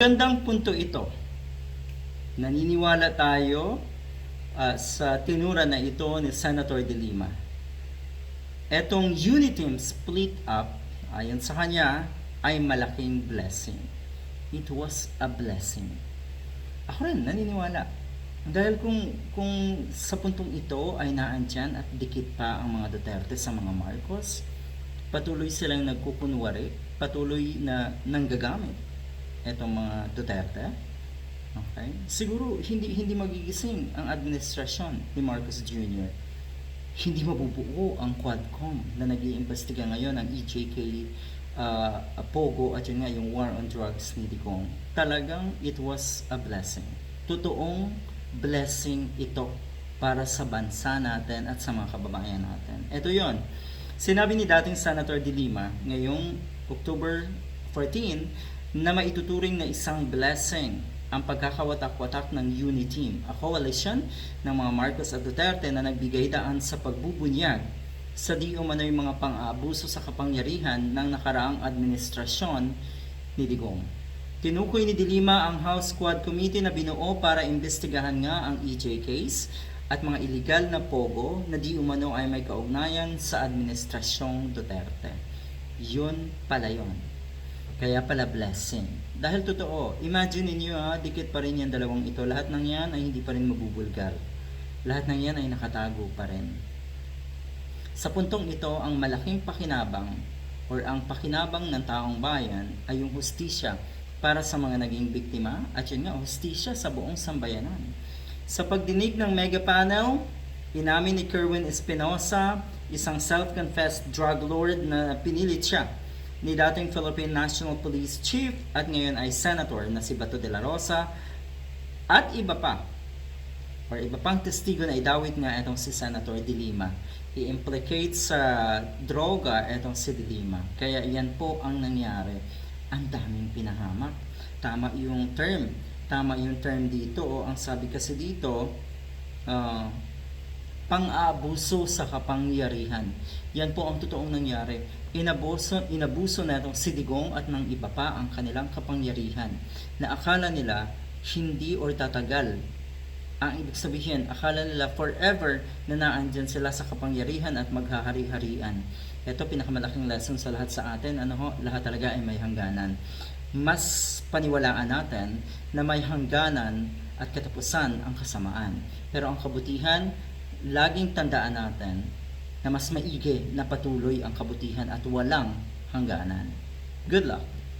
Gandang punto ito. Naniniwala tayo sa tinura na ito ni Senator De Lima. Etong Uniteam split up, ayon sa kanya, ay malaking blessing. It was a blessing. Ako rin, naniniwala. Dahil kung sa puntong ito ay naandyan at dikit pa ang mga Duterte sa mga Marcos, patuloy silang nagkukunwari, patuloy na nanggagamit etong mga Duterte. Okay? Siguro hindi magigising ang administrasyon ni Marcos Jr. Hindi mabubuo ang Quadcom na nag-iimbestiga ngayon ang EJK, Pogo at yun nga yung war on drugs ni Digong. Talagang it was a blessing. Totoong blessing ito para sa bansa natin at sa mga kababayan natin. Ito yon. Sinabi ni dating Senator De Lima ngayong October 14 na maituturing na isang blessing ang pagkakawatak-watak ng Uniteam, a coalition ng mga Marcos at Duterte na nagbigay daan sa pagbubunyag sa di umano'y mga pang-aabuso sa kapangyarihan ng nakaraang administrasyon ni Digong. Tinukoy ni De Lima ang House Quad Committee na binuo para imbestigahan nga ang EJ case at mga illegal na pogo na di umano ay may kaugnayan sa administrasyong Duterte. Yun pala yun. Kaya pala blessing. Dahil totoo, imagine niyo dikit pa rin yan dalawang ito. Lahat ng yan ay hindi pa rin mabubulgar. Lahat ng yan ay nakatago pa rin. Sa puntong ito, ang malaking pakinabang or ang pakinabang ng taong bayan ay yung hustisya para sa mga naging biktima at yun nga, hustisya sa buong sambayanan. Sa pagdinig ng mega panel, inamin ni Kerwin Espinosa, isang self-confessed drug lord na pinilit siya ni dating Philippine National Police Chief at ngayon ay Senator na si Bato de la Rosa at iba pa or iba pang testigo na idawit nga itong si Senator De Lima. I-implicate sa droga itong si De Lima. Kaya yan po ang nangyari. Ang daming pinahamak. Tama yung term dito. Ang sabi kasi dito, pang-aabuso sa kapangyarihan. Yan po ang totoong nangyari. Inabuso na itong si Digong at ng iba pa ang kanilang kapangyarihan na akala nila hindi or tatagal. Ang ibig sabihin, akala nila forever na naandyan sila sa kapangyarihan at maghahari-harian. Ito pinakamalaking lesson sa lahat sa atin. Lahat talaga ay may hangganan. Mas paniwalaan natin na may hangganan at katapusan ang kasamaan. Pero ang kabutihan, laging tandaan natin na mas maigi na patuloy ang kabutihan at walang hangganan. Good luck!